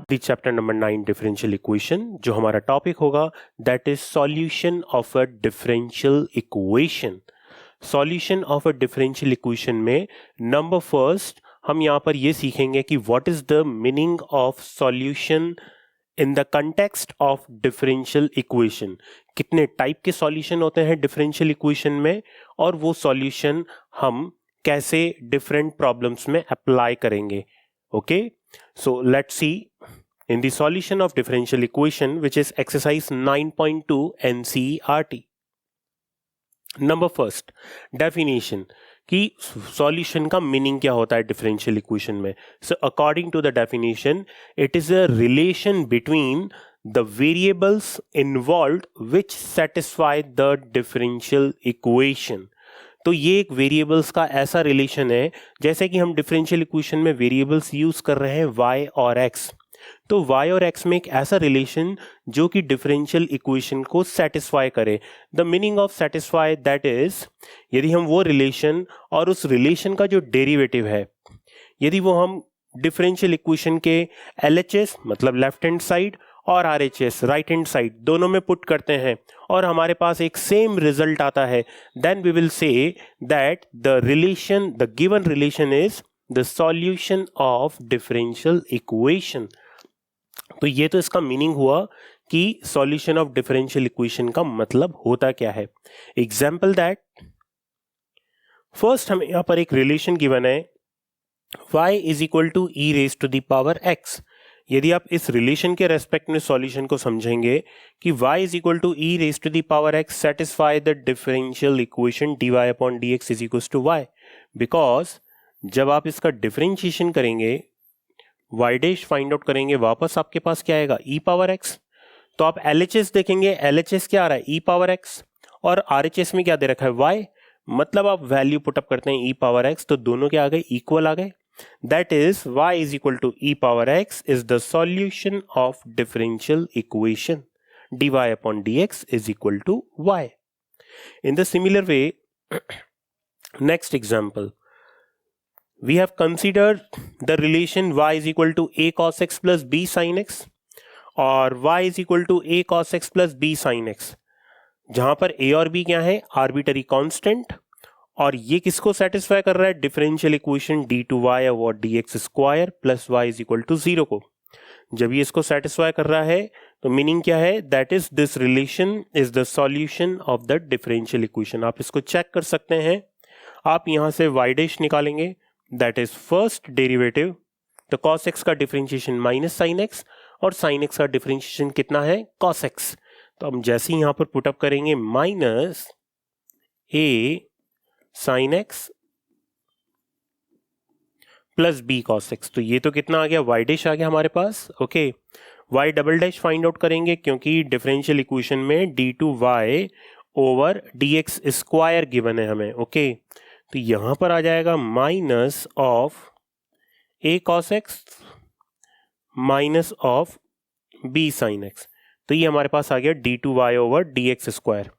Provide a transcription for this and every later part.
The chapter number 9 differential equation, जो हमारा topic होगा that is solution of a differential equation. Solution of a differential equation में number first हम यहाँ पर ये सीखेंगे कि what is the meaning of solution in the context of differential equation. कितने टाइप के सॉल्यूशन होते हैं डिफरेंशियल इक्वेशन में, और वो सॉल्यूशन हम कैसे डिफरेंट प्रॉब्लम्स में अप्लाई करेंगे। Okay, so let's see in the solution of differential equation, which is exercise 9.2 NCERT. Number first, definition कि solution का meaning क्या होता है differential equation में। So according to the definition, it is a relation between the variables involved which satisfy the differential equation. तो ये एक variables का ऐसा रिलेशन है जैसे कि हम डिफरेंशियल इक्वेशन में वेरिएबल्स यूज कर रहे हैं y और x। तो y और x में एक ऐसा रिलेशन जो कि डिफरेंशियल इक्वेशन को सेटिस्फाई करे। The meaning of satisfy that is, यदि हम वो रिलेशन और उस रिलेशन का जो डेरिवेटिव है, यदि वो हम डिफरेंशियल इक्वेशन के LHS मतलब लेफ्ट हैंड साइड और RHS राइट हैंड साइड दोनों में पुट करते हैं और हमारे पास एक सेम रिजल्ट आता है, then we will say that the relation, the given relation is the solution of differential equation. तो ये तो इसका मीनिंग हुआ कि सॉल्यूशन ऑफ डिफरेंशियल इक्वेशन का मतलब होता क्या है। एग्जाम्पल दैट, फर्स्ट हमें यहां पर एक रिलेशन गिवन है y is equal to e raise to the power x। यदि आप इस रिलेशन के रेस्पेक्ट में सॉल्यूशन को समझेंगे कि y is equal to e raise to the power x satisfy the differential equation dy upon dx is equal to y, because जब आप इसका डिफरेंशिएशन करेंगे, y डैश फाइंड आउट करेंगे, वापस आपके पास क्या आएगा e पावर x। तो आप LHS देखेंगे, LHS क्या आ रहा है e पावर x, और RHS में क्या दे रखा है y, मतलब आप वैल्यू पुटअप करते हैं e पावर x तो दोनों क्या आ गए, इक्वल आ गए। That is y is equal to e power x is the solution of differential equation, dy upon dx is equal to y। In the similar way, next example, we have considered the relation y is equal to a cos x plus b sin x और y is equal to a cos x plus b sin x, जहां पर a और b क्या है, arbitrary constant, और ये किसको satisfy कर रहा है, डिफरेंशियल इक्वेशन d2y और dx square plus y is equal to 0 को। जब ये इसको सेटिस्फाई कर रहा है तो मीनिंग क्या है, that is this relation is the solution of the differential equation. आप इसको चेक कर सकते हैं, आप यहां से y डैश निकालेंगे, दैट इज फर्स्ट डेरिवेटिव, तो cos x का डिफरेंशिएशन माइनस sin x और sin x का डिफरेंशिएशन कितना है, cos x। तो हम जैसे ही यहां पर पुटअप करेंगे minus a sin x plus b cos x, तो ये तो कितना आ गया, y डैश आ गया हमारे पास। Okay, y double dash find out करेंगे क्योंकि डिफरेंशियल इक्वेशन में d2y over dx square given है हमें। ओके, तो यहां पर आ जाएगा minus of a cos x minus of b sin x, तो ये हमारे पास आ गया d2y ओवर dx स्क्वायर।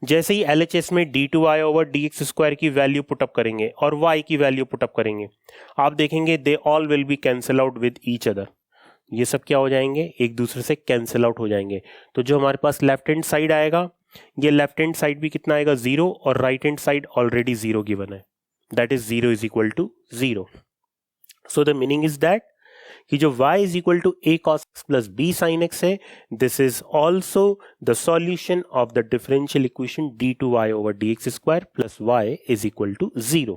जैसे ही LHS में d2y ओवर dx स्क्वायर की वैल्यू पुटअप करेंगे और y की वैल्यू पुटअप करेंगे, आप देखेंगे दे all will be cancel out with each other. ये सब क्या हो जाएंगे, एक दूसरे से कैंसिल आउट हो जाएंगे। तो जो हमारे पास लेफ्ट हैंड साइड आएगा, ये लेफ्ट हैंड साइड भी कितना आएगा, 0, और right hand side already 0 given है, that is 0 is equal to 0। So the meaning is that कि जो y is equal to a cos x plus b sin x है, this is also the solution of the differential equation d2y over dx square plus y is equal to 0।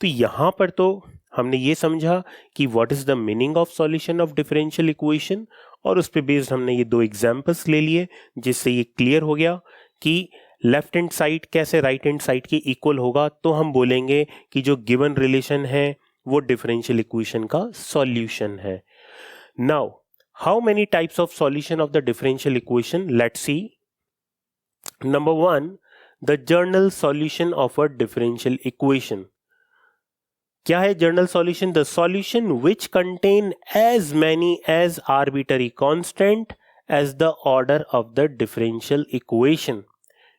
तो यहां पर तो हमने ये समझा कि what is the meaning of solution of differential equation, और उस पे बेस्ड हमने ये दो एग्जांपल्स ले लिए, जिससे ये क्लियर हो गया कि लेफ्ट हैंड साइड कैसे राइट हैंड साइड के इक्वल होगा। तो हम बोलेंगे कि जो गिवन रिलेशन है वो डिफरेंशियल इक्वेशन का सॉल्यूशन है। Now how many types of solution of the differential equation, let's see. Number 1, the general solution of a differential equation. क्या है general solution, the solution which contain as many as arbitrary constant as the order of the differential equation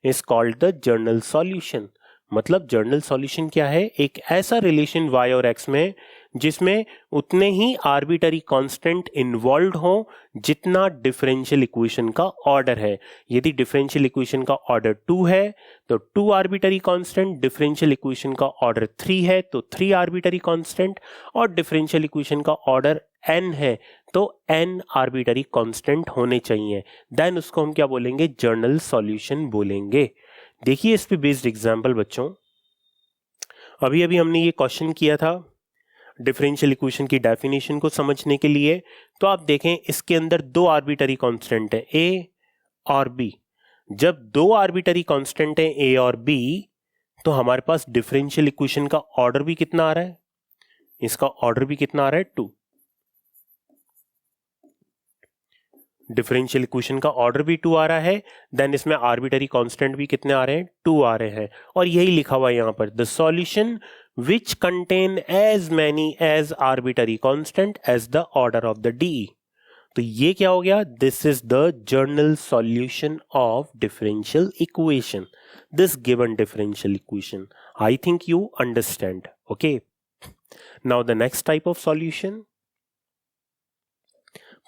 is called the general solution. मतलब general solution क्या है, एक ऐसा relation y और x में जिसमें उतने ही आर्बिटरी कांस्टेंट इन्वॉल्व हो जितना डिफरेंशियल इक्वेशन का ऑर्डर है। यदि डिफरेंशियल इक्वेशन का ऑर्डर 2 है तो 2 आर्बिटरी कांस्टेंट, डिफरेंशियल इक्वेशन का ऑर्डर 3 है तो 3 आर्बिटरी कांस्टेंट, और डिफरेंशियल इक्वेशन का ऑर्डर n है तो n आर्बिटरी कांस्टेंट होने चाहिए। देन उसको हम क्या बोलेंगे, जर्नल सॉल्यूशन बोलेंगे। देखिए इस पे बेस्ड एग्जांपल बच्चों, अभी अभी हमने ये क्वेश्चन किया था डिफरेंशियल इक्वेशन की डेफिनेशन को समझने के लिए। तो आप देखें इसके अंदर 2 आर्बिटरी कांस्टेंट है a और b। जब 2 आर्बिटरी कांस्टेंट है a और b तो हमारे पास डिफरेंशियल इक्वेशन का ऑर्डर भी कितना आ रहा है, इसका ऑर्डर भी कितना आ रहा है 2। डिफरेंशियल इक्वेशन का ऑर्डर भी 2 आ रहा है, देन इसमें आर्बिटरी कांस्टेंट भी कितने आ रहे हैं, 2 आ रहे हैं। और यही लिखा हुआ है यहां पर, the solution which contain as many as arbitrary constant as the order of the D. तो ये क्या हो गया, this is the general solution of differential equation, this given differential equation. I think you understand. Okay, now the next type of solution,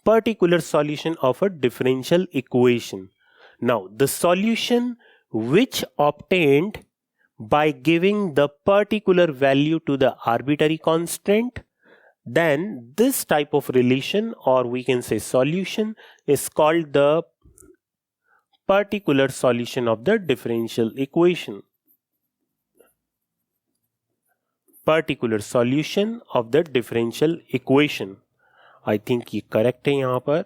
particular solution of a differential equation. Now the solution which obtained by giving the particular value to the arbitrary constant, then this type of relation, or we can say solution, is called the particular solution of the differential equation. Particular solution of the differential equation. I think ये correct है यहां पर।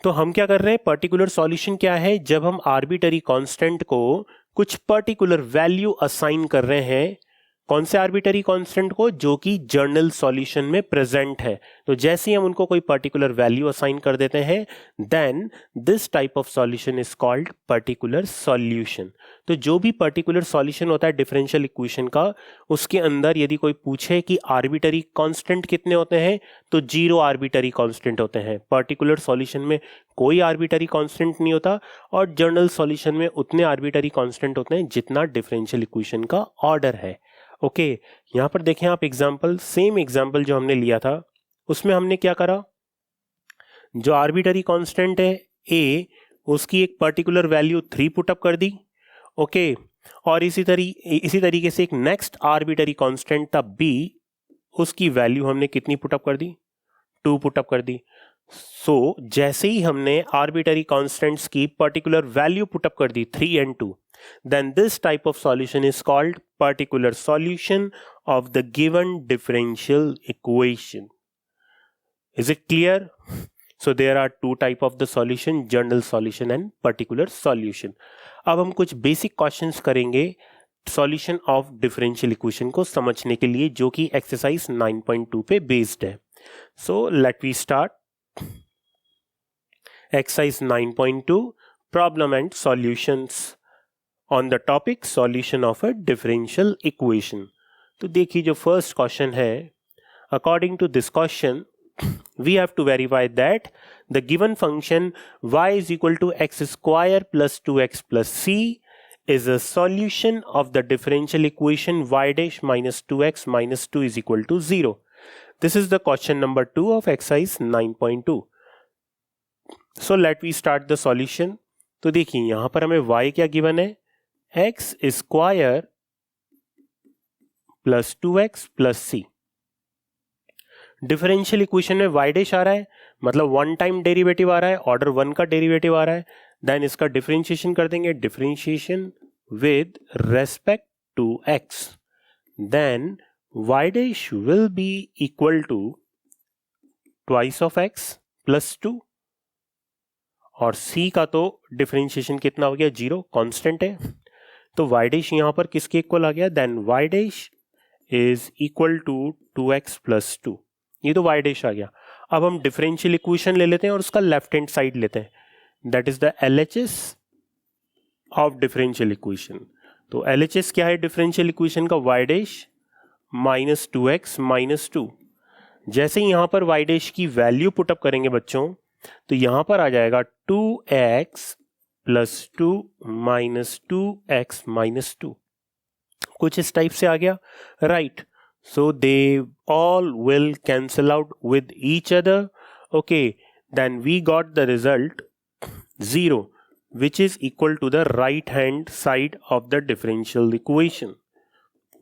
तो हम क्या कर रहे हैं, पर्टिकुलर सॉल्यूशन क्या है, जब हम आर्बिटरी कांस्टेंट को कुछ पर्टिकुलर वैल्यू असाइन कर रहे हैं, कौन से आर्बिटरी कांस्टेंट को, जो कि जर्नल सॉल्यूशन में प्रेजेंट है। तो जैसे ही हम उनको कोई पर्टिकुलर वैल्यू असाइन कर देते हैं, then this type of solution is called particular solution. तो जो भी पर्टिकुलर सॉल्यूशन होता है डिफरेंशियल इक्वेशन का, उसके अंदर यदि कोई पूछे कि आर्बिटरी कांस्टेंट कितने होते हैं, तो 0 आर्बिटरी कांस्टेंट होते हैं। पर्टिकुलर सॉल्यूशन में कोई आर्बिटरी कांस्टेंट नहीं होता, और जर्नल सॉल्यूशन में उतने आर्बिटरी कांस्टेंट होते हैं जितना डिफरेंशियल इक्वेशन का ऑर्डर है। ओके, यहां पर देखें आप एग्जाम्पल, सेम एग्जाम्पल जो हमने लिया था उसमें हमने क्या करा, जो आर्बिटरी कांस्टेंट है a, उसकी एक पर्टिकुलर वैल्यू 3 पुटअप कर दी। ओके, और इसी तरीके से एक नेक्स्ट आर्बिटरी कांस्टेंट था b, उसकी वैल्यू हमने कितनी पुटअप कर दी, 2 पुटअप कर दी। सो जैसे ही हमने आर्बिटरी कांस्टेंट्स की पर्टिकुलर वैल्यू पुटअप कर दी 3 and 2, then this type of solution is called particular solution of the given differential equation. Is it clear? So there are 2 type of the solution, general solution and particular solution. अब हम कुछ basic questions करेंगे solution of differential equation को समझने के लिए, जो कि एक्सरसाइज 9.2 पे बेस्ड है। So let we start exercise 9.2, problem and solutions on the topic solution of a differential equation. तो देखिए जो फर्स्ट क्वेश्चन है, according to this question we have to verify that the given function y is equal to x square plus 2x plus c is a solution of the differential equation y dash minus 2x minus 2 is equal to 0. This is the question number 2 of exercise 9.2. So let we start the solution. तो देखिए यहां पर हमें y क्या given है, x square plus 2x plus c। Differential equation में y dash आ रहा है, मतलब 1 टाइम डेरिवेटिव आ रहा है, ऑर्डर 1 का डेरिवेटिव आ रहा है। देन इसका डिफरेंशिएशन कर देंगे, differentiation with respect to x, then y dash will be equal to twice of x plus 2, और c का तो डिफरेंशिएशन कितना हो गया, 0, कांस्टेंट है। तो y डैश यहां पर किसके इक्वल आ गया, then y dash is equal to 2x plus 2, ये तो y डैश आ गया। अब हम डिफरेंशियल इक्वेशन ले लेते हैं और उसका लेफ्ट हैंड साइड लेते हैं, that is the LHS of differential equation. तो LHS क्या है डिफरेंशियल इक्वेशन का, y dash minus 2x minus 2। जैसे ही यहां पर y डैश की वैल्यू पुटअप करेंगे बच्चों, तो यहां पर आ जाएगा 2x plus 2 minus 2x minus 2। कुछ इस टाइप से आ गया, right. So they all will cancel out with each other, okay. Then we got the result 0 which is equal to the right hand side of the differential equation,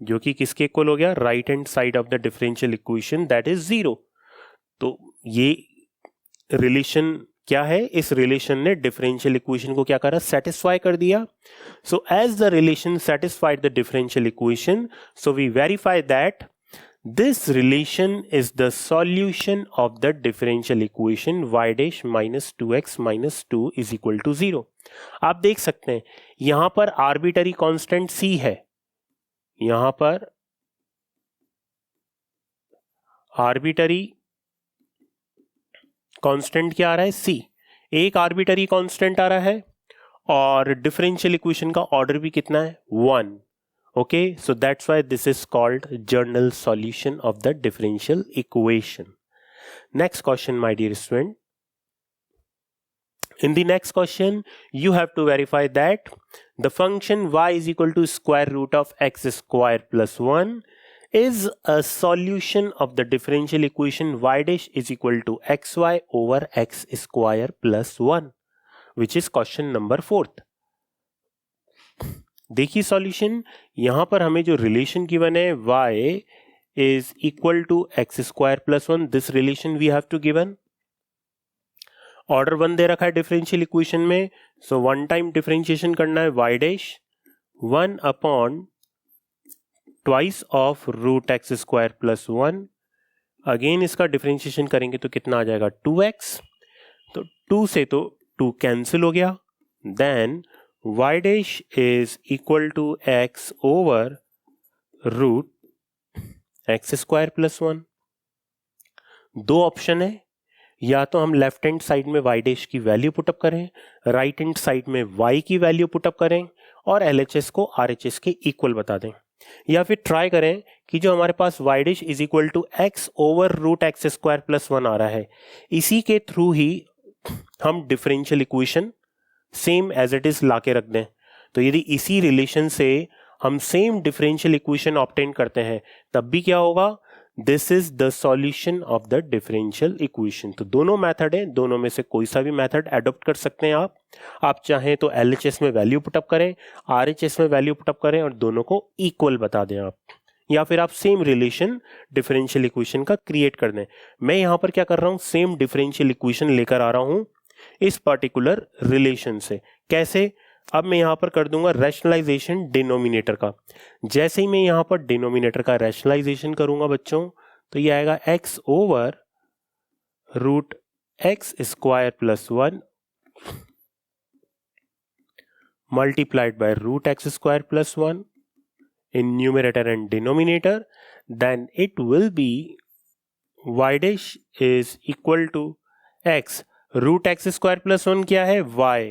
जो कि किसके इक्वल हो गया, right hand side of the differential equation, that is 0। तो ये relation क्या है, इस रिलेशन ने डिफरेंशियल इक्वेशन को क्या करा, सेटिस्फाई कर दिया। So as the relation satisfied the differential equation, so we verify that this relation is the solution of the differential equation y dash minus 2x minus 2 is equal to 0। आप देख सकते हैं यहां पर आर्बिटरी कांस्टेंट c है, यहां पर arbitrary constant क्या आ रहा है, c, एक आर्बिटरी कांस्टेंट आ रहा है, और डिफरेंशियल इक्वेशन का ऑर्डर भी कितना है, 1। Okay, so that's why this is called general solution of the differential equation. Next question, my dear student. In the next question, you have to verify that the function y is equal to square root of x square plus 1 is a solution of the differential equation y dash is equal to xy over x square plus 1, which is question number 4th. देखिए solution, यहां पर हमें जो relation given है y is equal to x square plus 1, this relation we have to given. Order 1 दे रखा है differential equation में, सो वन टाइम डिफरेंशिएशन करना है y dash 1 upon twice of root x square plus 1। Again इसका differentiation करेंगे तो कितना आ जाएगा, 2x। तो 2 से तो 2 कैंसिल हो गया, then y dash is equal to x over root x square plus 1। दो ऑप्शन है, या तो हम लेफ्ट हैंड साइड में y dash की वैल्यू पुटअप करें, राइट हैंड साइड में y की वैल्यू पुटअप करें और LHS को RHS के इक्वल बता दें, या फिर ट्राई करें कि जो हमारे पास y dash is equal to x over root x square plus 1 आ रहा है, इसी के थ्रू ही हम differential equation same as it is लाके रख दें। तो यदि इसी रिलेशन से हम सेम डिफरेंशियल इक्वेशन ऑब्टेन करते हैं, तब भी क्या होगा, this is the solution of the differential equation. तो दोनों मेथड है, दोनों में से कोई सा भी मेथड अडॉप्ट कर सकते हैं आप चाहें तो LHS में वैल्यू पुटअप करें, RHS में वैल्यू पुटअप करें और दोनों को इक्वल बता दें आप, या फिर आप सेम रिलेशन डिफरेंशियल इक्वेशन का क्रिएट कर दें। मैं यहां पर क्या कर रहा हूं, सेम डिफरेंशियल इक्वेशन लेकर आ रहा हूं इस पर्टिकुलर रिलेशन से। कैसे, अब मैं यहां पर कर दूंगा रैशनलाइजेशन डिनोमिनेटर का। जैसे ही मैं यहां पर डिनोमिनेटर का रैशनलाइजेशन करूंगा बच्चों, तो ये आएगा x over root x square plus 1 multiplied by root x square plus 1 in numerator and denominator, then it will be y dash is equal to x root x square plus 1 क्या है, y,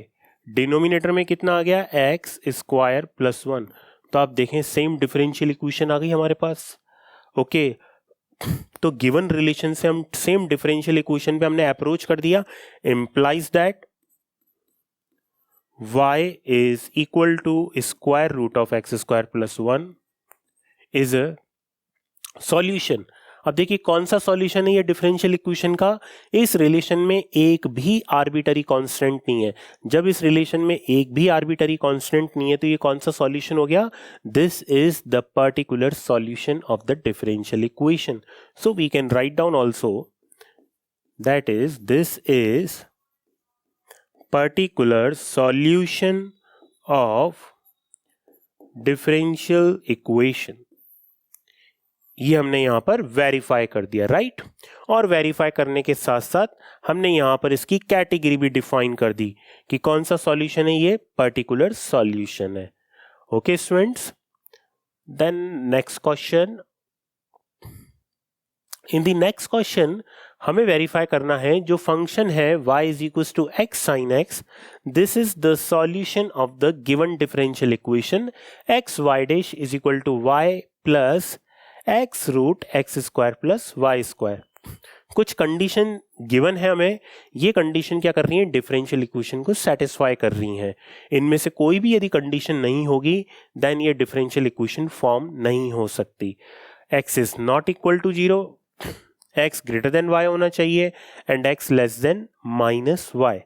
denominator में कितना आ गया, x square plus 1। तो आप देखें same differential equation आ गई हमारे पास, ओके। तो गिवन रिलेशन से हम सेम डिफरेंशियल इक्वेशन पे हमने अप्रोच कर दिया, implies that y is equal to square root of x square plus 1 is a solution। अब देखिए कौन सा सॉल्यूशन है ये डिफरेंशियल इक्वेशन का, इस रिलेशन में एक भी आर्बिटरी कांस्टेंट नहीं है। जब इस रिलेशन में एक भी आर्बिटरी कांस्टेंट नहीं है तो ये कौन सा सॉल्यूशन हो गया, this is the particular solution of the differential equation. So we can write down also that is this is particular solution of differential equation। ये हमने यहां पर वेरीफाई कर दिया, राइट। और वेरीफाई करने के साथ साथ हमने यहां पर इसकी कैटेगरी भी डिफाइन कर दी कि कौन सा सॉल्यूशन है, ये पर्टिकुलर सॉल्यूशन है। Okay students, then next question. In the next question हमें वेरीफाई करना है जो फंक्शन है y is equal to x sine x, this is the solution of the given differential equation x y dash is equal to y plus x root x square plus y square. कुछ condition given है हमें, ये condition क्या कर रही है, differential equation को satisfy कर रही हैं। इनमें से कोई भी यदि कंडीशन नहीं होगी देन ये डिफरेंशियल इक्वेशन फॉर्म नहीं हो सकती। x is not equal to 0, x greater than y होना चाहिए and x less than -y।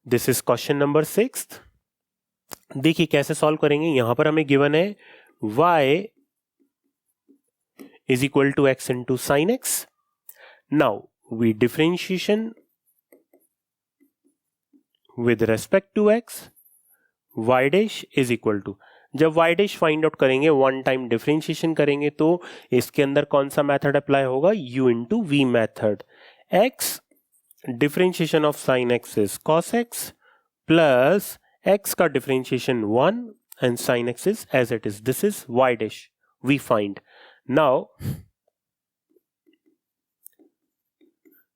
This is question number 6। देखिए कैसे सॉल्व करेंगे। यहां पर हमें गिवन है y is equal to x into sin x. Now we differentiation with respect to x, y dash is equal to, जब y dash find out करेंगे one time differentiation करेंगे तो इसके अंदर कौन सा मेथड अप्लाई होगा, u into v method. x differentiation of sin x is cos x plus x का differentiation 1 and sin x is as it is, this is y dash we find। Now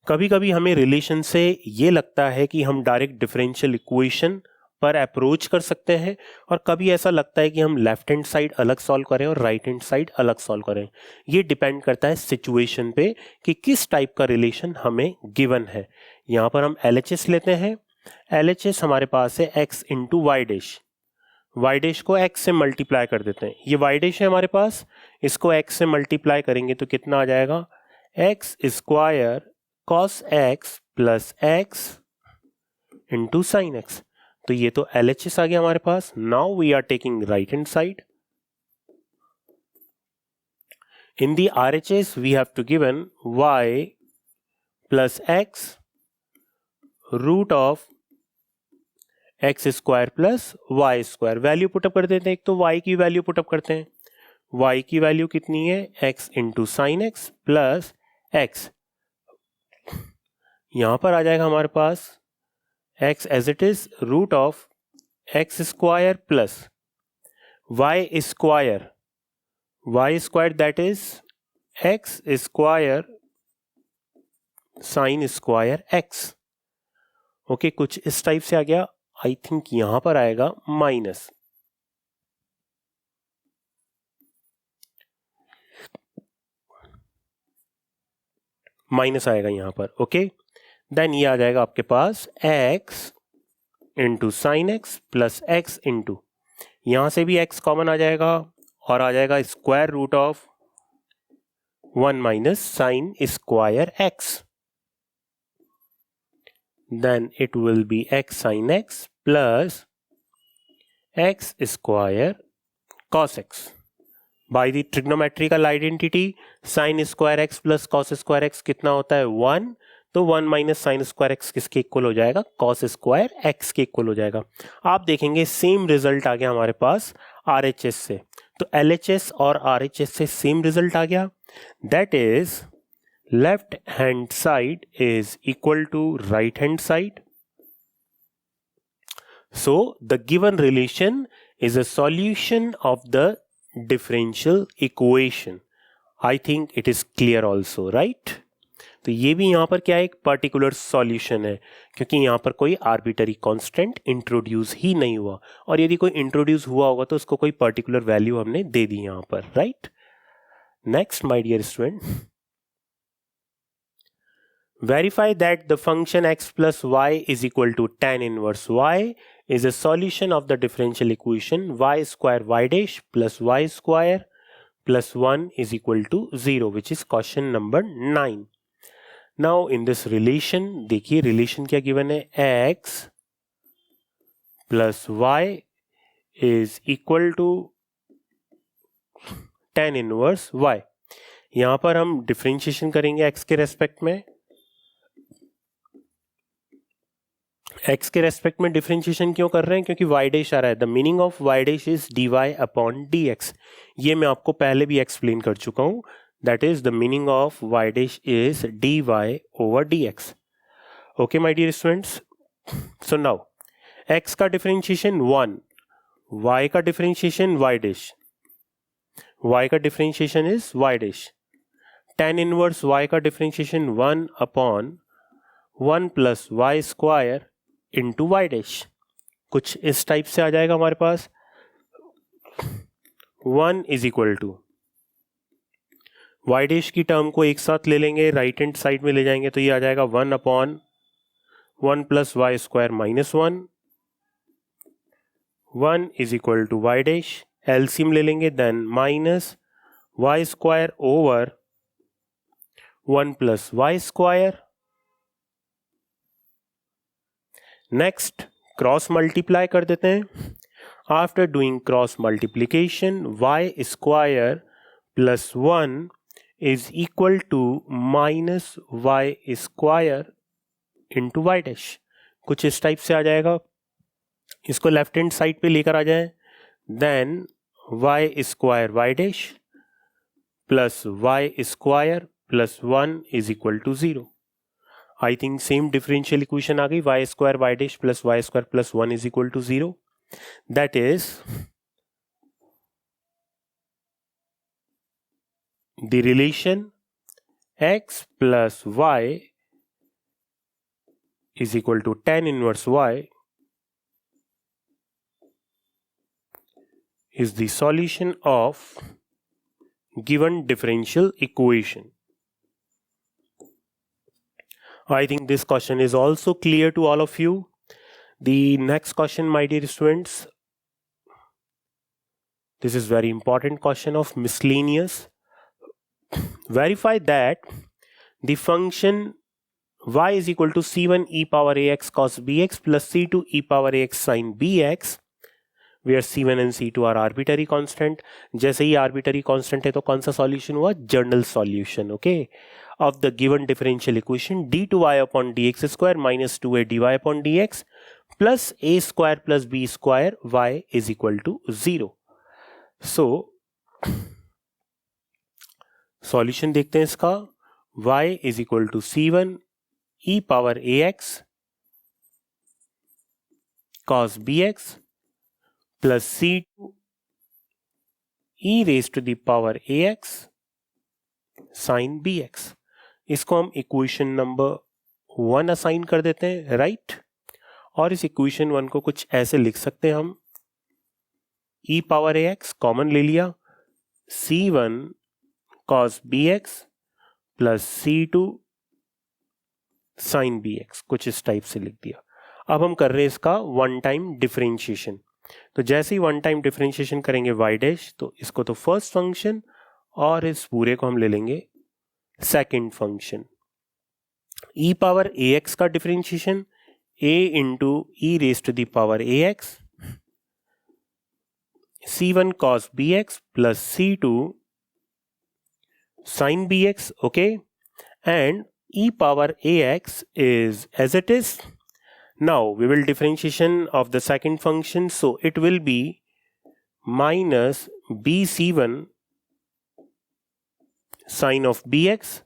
कभी कभी हमें relation से ये लगता है कि हम डायरेक्ट डिफरेंशियल इक्वेशन पर अप्रोच कर सकते हैं और कभी ऐसा लगता है कि हम लेफ्ट हैंड साइड अलग सॉल्व करें और राइट हैंड साइड अलग सॉल्व करें। ये डिपेंड करता है सिचुएशन पे कि किस टाइप का रिलेशन हमें गिवन है। यहाँ पर हम LHS लेते हैं। LHS हमारे पास है x into y dash, y dash को x से मल्टीप्लाई कर देते हैं। ये वाई डैश है हमारे पास, इसको x से मल्टीप्लाई करेंगे तो कितना आ जाएगा, x square cos x plus x into sine x। तो ये तो LHS आ गया हमारे पास। Now we are taking right hand side. In the RHS we have to given y plus x root of x square plus y square. Value put up कर देते हैं। एक तो y की वैल्यू पुटअप करते हैं। y की वैल्यू कितनी है, x into sine x plus x। यहां पर आ जाएगा हमारे पास x as it is root of x square plus y square, that is x square sine square x। Okay, कुछ इस टाइप से आ गया। आई थिंक यहां पर आएगा माइनस, आएगा यहां पर। ओके, देन ये आ जाएगा आपके पास x into sine x plus x into, यहां से भी x कॉमन आ जाएगा और आ जाएगा square root of 1 minus sine square x। Then it will be x sine x plus x square cos x। By the trigonometrical identity sine square x plus cos square x कितना होता है, 1। तो 1 minus sine square x किसके इक्वल हो जाएगा, cos square x के इक्वल हो जाएगा। आप देखेंगे सेम रिजल्ट आ गया हमारे पास RHS से। तो LHS और RHS से सेम रिजल्ट आ गया, that is left hand side is equal to right hand side. So the given relation is a solution of the differential equation. I think it is clear also, right. तो ये भी यहां पर क्या है, एक पर्टिकुलर सॉल्यूशन है, क्योंकि यहां पर कोई आर्बिटरी कांस्टेंट इंट्रोड्यूस ही नहीं हुआ, और यदि कोई इंट्रोड्यूस हुआ होगा तो उसको कोई पर्टिकुलर वैल्यू हमने दे दी यहां पर, right. Next my dear student, verify that the function x plus y is equal to tan inverse y is a solution of the differential equation y square y dash plus y square plus 1 is equal to 0, which is question number 9. Now in this relation, देखिए relation क्या given है, x plus y is equal to tan inverse y। यहां पर हम differentiation करेंगे x के respect में। x के रेस्पेक्ट में डिफरेंशिएशन क्यों कर रहे हैं, क्योंकि y डैश आ रहा है। The meaning of y dash is dy upon dx। ये मैं आपको पहले भी एक्सप्लेन कर चुका हूं, that is the meaning of y dash is dy over dx। Okay my dear students, so now x का डिफरेंशिएशन 1, y का डिफरेंशिएशन y डैश, y का differentiation is y dash. tan inverse y का differentiation 1 upon 1 plus y square into y dash. कुछ इस type से आ जाएगा हमारे पास। 1 is equal to y dash की टर्म को एक साथ ले लेंगे, राइट हैंड साइड में ले जाएंगे तो ये आ जाएगा 1/1 plus y square minus 1 is equal to y dash, LCM ले लेंगे, then minus y square over 1 plus y square. Next cross multiply कर देते हैं. After doing cross multiplication y square plus 1 is equal to minus y square into y dash. कुछ इस type से आ जाएगा. इसको लेफ्ट हैंड साइड पे लेकर आ जाए, then y square y dash plus y square plus 1 is equal to 0. I think same differential equation आ गई. Y square y dash plus y square plus 1 is equal to 0. That is the relation x plus y is equal to tan inverse y is the solution of given differential equation. I think this question is also clear to all of you. The next question, my dear students, this is very important question of miscellaneous. Verify that the function y is equal to c1 e power ax cos bx plus c2 e power ax sin bx, where c1 and c2 are arbitrary constant. जैसे ही arbitrary constant है तो कौन सा solution हुआ? General solution, okay, of the given differential equation d2y upon dx square minus 2a dy upon dx plus a square plus b square y is equal to 0. So solution देखते हैं इसका. y is equal to c1 e power ax cos bx plus c2 e raise to the power ax sin bx. इसको हम equation number 1 assign कर देते हैं, right. और इस इक्वेशन 1 को कुछ ऐसे लिख सकते हैं हम. e पावर ax कॉमन ले लिया, c1 cos bx plus c2 sin bx, कुछ इस टाइप से लिख दिया. अब हम कर रहे हैं इसका वन टाइम डिफरेंशिएशन. तो जैसे ही वन टाइम डिफरेंशिएशन करेंगे y डैश, तो इसको तो फर्स्ट फंक्शन और इस पूरे को हम ले लेंगे second function. e power ax का differentiation a into e raise to the power ax c1 cos bx plus c2 sin bx, okay, and e power ax is as it is. Now we will differentiation of the second function, so it will be minus bc1 sin of bx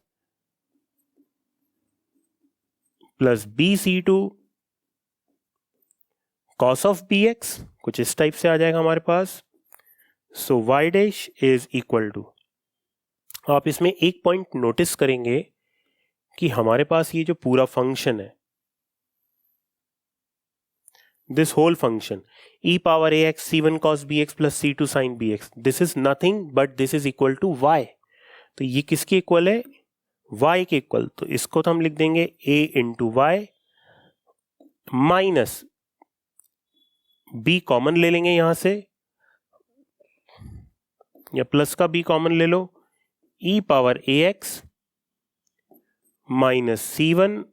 plus bc2 cos of bx, कुछ इस type से आ जाएगा हमारे पास. So y dash is equal to, आप इसमें एक point notice करेंगे कि हमारे पास ये जो पूरा फंक्शन है, this whole function e power ax c1 cos bx plus c2 sin bx, this is nothing but this is equal to y. तो ये किसके इक्वल है? y के इक्वल. तो इसको तो हम लिख देंगे a into y minus b common ले लेंगे यहां से, या प्लस का b कॉमन ले लो, e power ax minus c1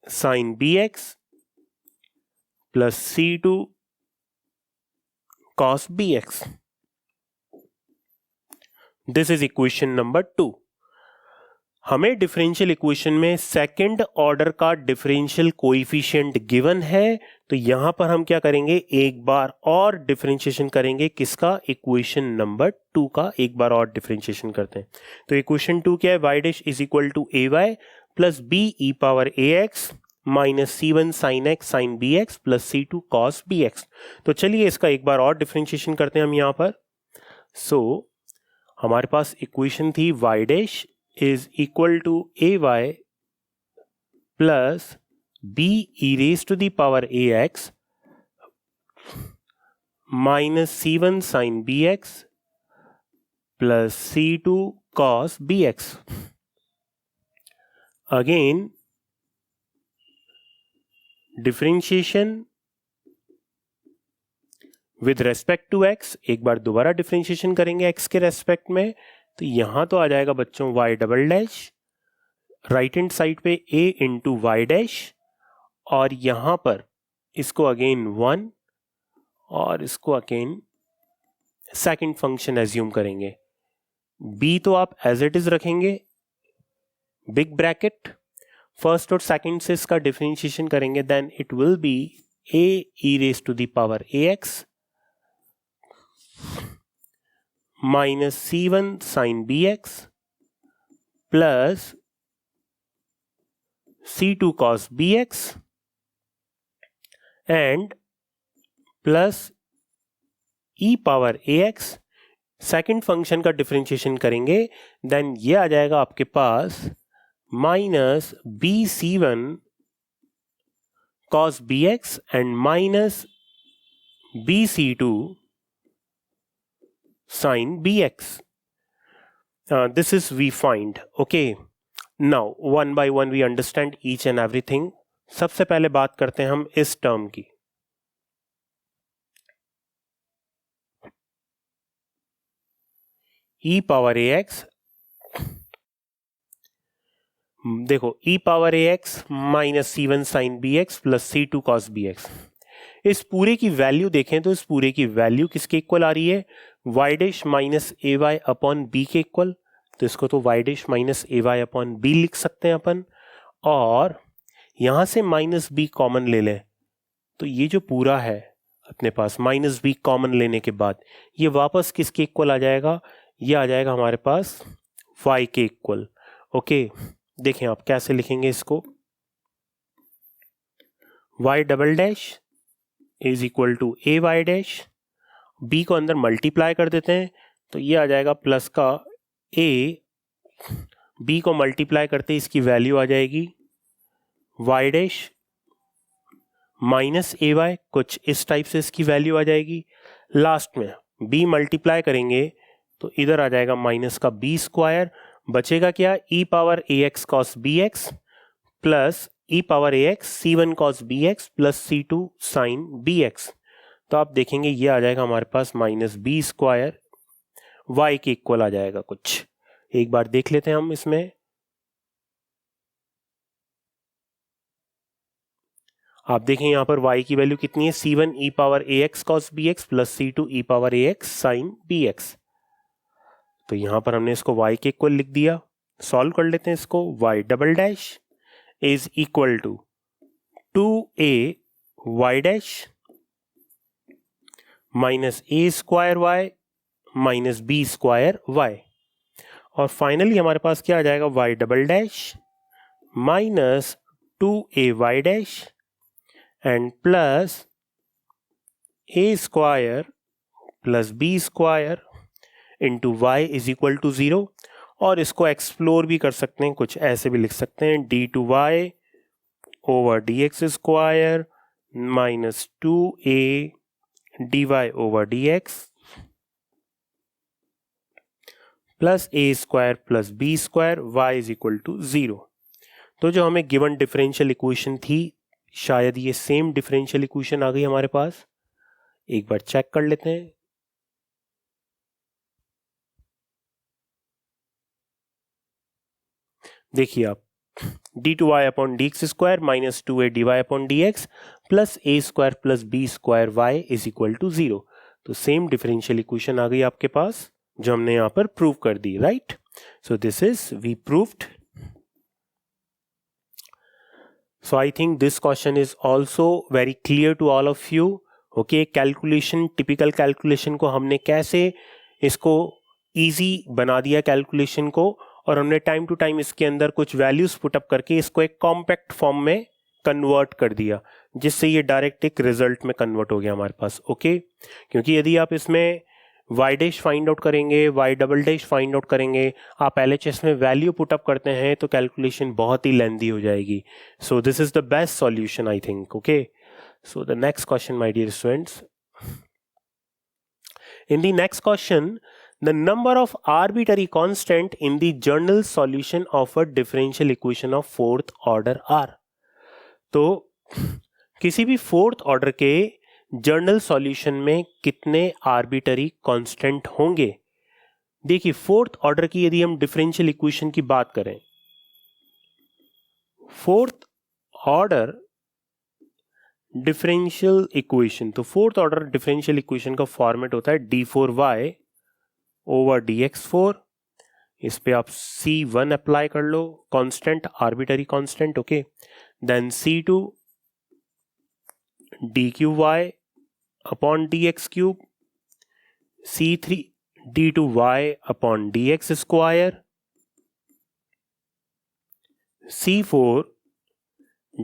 sin bx plus c2 cos bx. This is equation number 2. हमें डिफरेंशियल इक्वेशन में सेकंड ऑर्डर का डिफरेंशियल कोएफिशिएंट गिवन है, तो यहां पर हम क्या करेंगे, एक बार और डिफरेंशिएशन करेंगे. किसका? इक्वेशन नंबर 2 का एक बार और डिफरेंशिएशन करते हैं. तो इक्वेशन 2 क्या है? y dash is equal to ay plus b e power ax minus c1 sin x sin bx plus c2 cos bx. तो चलिए इसका एक बार और डिफरेंशिएशन करते हैं हम यहां पर. सो हमारे पास इक्वेशन थी y dash is equal to ay plus b e raised to the power ax minus c1 sin bx plus C2 cos bx. Again, differentiation with respect to x. एक बार दोबारा डिफरेंशिएशन करेंगे x के respect में, तो यहां तो आ जाएगा बच्चों y double dash, right hand side पे a इंटू वाई डैश, और यहां पर इसको अगेन 1 और इसको अगेन सेकंड फंक्शन एज्यूम करेंगे. b तो आप एज इट इज रखेंगे, बिग ब्रैकेट, फर्स्ट और सेकंड से इसका डिफरेंशिएशन करेंगे, then it will be a e raise to the power ax minus c1 sine bx plus c2 cos bx and plus e power ax. Second function का differentiation करेंगे, then ये आ जाएगा आपके पास minus bc1 cos bx and minus bc2 sin bx. This is we find. Okay, now one by one we understand each and everything. सबसे पहले बात करते हैं हम इस टर्म की. e पावर ax, देखो e power ax minus c1 sin bx plus c2 cos bx. इस पूरे की वैल्यू देखें तो इस पूरे की वैल्यू किसके इक्वल आ रही है? y डैश माइनस ए वाई अपॉन बी के इक्वल. तो इसको तो y डैश माइनस ए वाई अपॉन बी लिख सकते हैं अपन, और यहां से माइनस बी कॉमन ले लें तो ये जो पूरा है अपने पास माइनस बी कॉमन लेने के बाद ये वापस किसके इक्वल आ जाएगा? ये आ जाएगा हमारे पास y के इक्वल. ओके, देखें आप कैसे लिखेंगे इसको. y double dash is equal to a y dash, b को अंदर मल्टीप्लाई कर देते हैं तो ये आ जाएगा प्लस का a, बी को मल्टीप्लाई करते इसकी वैल्यू आ जाएगी y डैश माइनस ए वाई, कुछ इस टाइप से इसकी वैल्यू आ जाएगी. लास्ट में b मल्टीप्लाई करेंगे तो इधर आ जाएगा माइनस का b स्क्वायर, बचेगा क्या? e power ax cos bx plus e power ax c1 cos bx plus c2 sin bx. तो आप देखेंगे ये आ जाएगा हमारे पास माइनस बी स्क्वायर y के इक्वल आ जाएगा कुछ. एक बार देख लेते हैं हम इसमें. आप देखें यहां पर y की वैल्यू कितनी है? c1 e power ax cos bx plus c2 e power ax sin bx. तो यहां पर हमने इसको y के इक्वल लिख दिया. सॉल्व कर लेते हैं इसको. y double dash is equal to 2a y dash minus a square y minus b square y, और फाइनली हमारे पास क्या आ जाएगा? y double dash minus 2a y dash and plus a square plus b square into y is equal to 0. और इसको explore भी कर सकते हैं, कुछ ऐसे भी लिख सकते हैं d two y over d x square minus 2a dy over dx plus a square plus b square y is equal to 0. तो जो हमें गिवन डिफरेंशियल इक्वेशन थी, शायद ये सेम डिफरेंशियल इक्वेशन आ गई हमारे पास. एक बार चेक कर लेते हैं. देखिए आप d two y upon d x square minus 2a dy upon dx plus a square plus b square y is equal to 0. तो सेम डिफरेंशियल इक्वेशन आ गई आपके पास जो हमने यहां पर प्रूव कर दी. Right, so this is we proved. So I think this question is also very clear to all of you. Okay, calculation, typical calculation को हमने कैसे इसको इजी बना दिया कैलकुलेशन को, और हमने टाइम टू टाइम इसके अंदर कुछ वैल्यूज पुटअप करके इसको एक कॉम्पैक्ट फॉर्म में कन्वर्ट कर दिया, जिससे ये डायरेक्ट एक रिजल्ट में कन्वर्ट हो गया हमारे पास. ओके, क्योंकि यदि आप इसमें y डैश फाइंड आउट करेंगे, y double dash find out करेंगे, आप LHS में वैल्यू पुटअप करते हैं तो कैलकुलेशन बहुत ही लेंथी हो जाएगी. So this is the best solution I think. Okay, so the next question my dear students. In the next question, the number of arbitrary constant in the general solution of a differential equation of fourth order are. तो किसी भी fourth order के general solution में कितने arbitrary constant होंगे? देखिए, fourth order की यदि हम डिफरेंशियल इक्वेशन की बात करें, फोर्थ ऑर्डर डिफरेंशियल इक्वेशन, तो फोर्थ ऑर्डर डिफरेंशियल इक्वेशन का फॉर्मेट होता है d4y ओवर dx4. इस पे आप c1 अप्लाई कर लो, constant, arbitrary constant, okay. Then c2 dqy upon dx cube, c3 d2y upon dx square, c4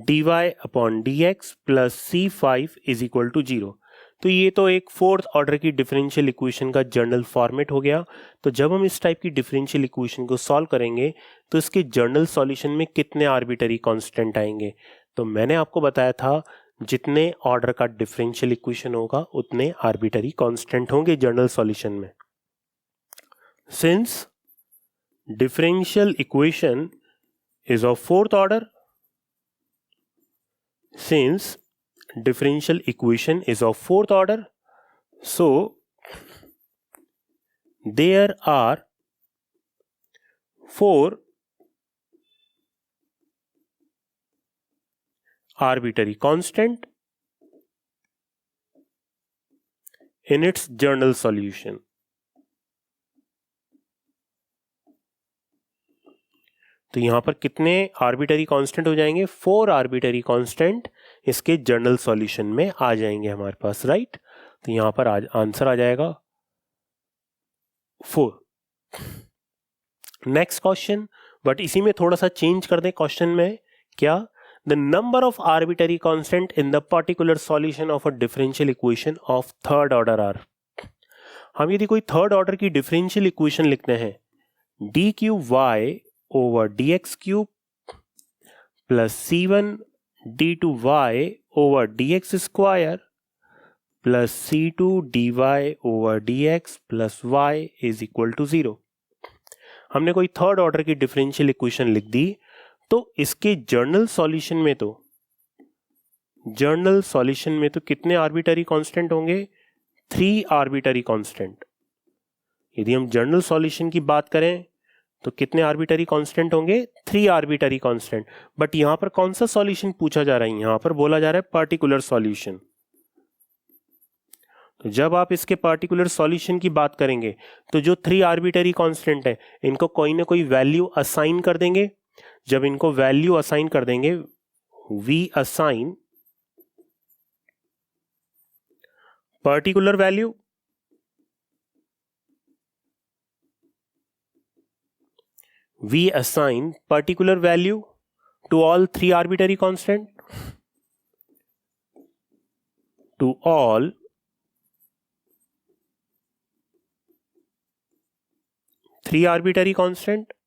dy upon dx plus c5 is equal to 0. तो ये तो एक फोर्थ ऑर्डर की डिफरेंशियल इक्वेशन का जनरल फॉर्मेट हो गया. तो जब हम इस टाइप की डिफरेंशियल इक्वेशन को सॉल्व करेंगे तो इसके जनरल सॉल्यूशन में कितने आर्बिटरी कांस्टेंट आएंगे? तो मैंने आपको बताया था जितने ऑर्डर का डिफरेंशियल इक्वेशन होगा उतने आर्बिटरी कांस्टेंट होंगे जनरल सॉल्यूशन में. Since differential equation is of fourth order, since differential equation is of fourth order, so there are 4 arbitrary constant in its general solution. तो यहां पर कितने आर्बिटरी कांस्टेंट हो जाएंगे? 4 आर्बिटरी कांस्टेंट इसके general solution में आ जाएंगे हमारे पास, राइट. तो यहां पर आंसर आ जाएगा 4. नेक्स्ट क्वेश्चन, बट इसी में थोड़ा सा चेंज कर दें क्वेश्चन में. क्या? The number of arbitrary constant in the particular solution of a differential equation of third order are. हम यदि कोई थर्ड ऑर्डर की डिफरेंशियल इक्वेशन लिखते हैं, d cube y over dx cube plus c1 d2y over dx square plus c2 dy over dx plus y is equal to 0. हमने कोई third order की differential equation लिख दी, तो इसके जनरल सॉल्यूशन में तो कितने आर्बिटरी कांस्टेंट होंगे? 3 आर्बिटरी कांस्टेंट. यदि हम जनरल सॉल्यूशन की बात करें तो कितने आर्बिटरी कांस्टेंट होंगे? 3 आर्बिटरी कांस्टेंट. बट यहां पर कौन सा सॉल्यूशन पूछा जा रहा है? यहां पर बोला जा रहा है पर्टिकुलर सॉल्यूशन. तो जब आप इसके पर्टिकुलर सॉल्यूशन की बात करेंगे तो जो 3 आर्बिटरी कांस्टेंट है इनको कोई ना कोई वैल्यू असाइन कर देंगे. जब इनको वैल्यू असाइन कर देंगे, we assign particular value, we assign particular value to all 3 arbitrary constant, to all 3 arbitrary constant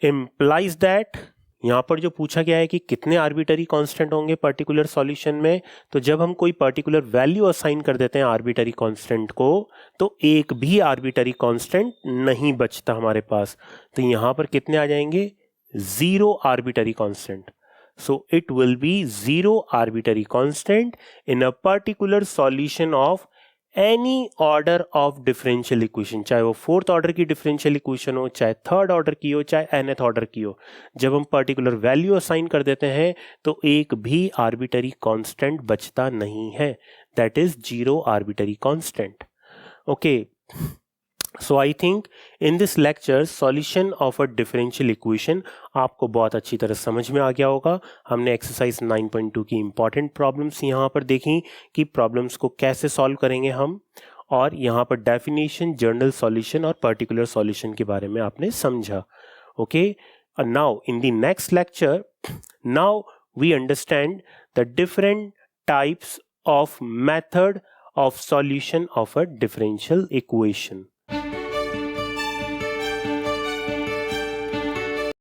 implies that, यहां पर जो पूछा गया है कि कितने आर्बिटरी कांस्टेंट होंगे पर्टिकुलर सॉल्यूशन में, तो जब हम कोई पर्टिकुलर वैल्यू असाइन कर देते हैं आर्बिटरी कांस्टेंट को तो एक भी आर्बिटरी कांस्टेंट नहीं बचता हमारे पास. तो यहां पर कितने आ जाएंगे? 0 arbitrary constant. So it will B 0 arbitrary constant in a particular solution of any order of differential equation, चाहे वो फोर्थ ऑर्डर की डिफरेंशियल इक्वेशन हो, चाहे थर्ड ऑर्डर की हो, चाहे nth ऑर्डर की हो. जब हम पर्टिकुलर वैल्यू असाइन कर देते हैं तो एक भी आर्बिटरी कांस्टेंट बचता नहीं है. That is 0 arbitrary constant. Okay, so I think in this lecture solution of a differential equation आपको बहुत अच्छी तरह समझ में आ गया होगा. हमने एक्सरसाइज 9.2 की इंपॉर्टेंट प्रॉब्लम्स यहाँ पर देखी कि प्रॉब्लम्स को कैसे सॉल्व करेंगे हम, और यहाँ पर डेफिनेशन, जनरल सॉल्यूशन और पर्टिकुलर सॉल्यूशन के बारे में आपने समझा. Okay, now in the next lecture, now we understand the different types of method of solution of a differential equation.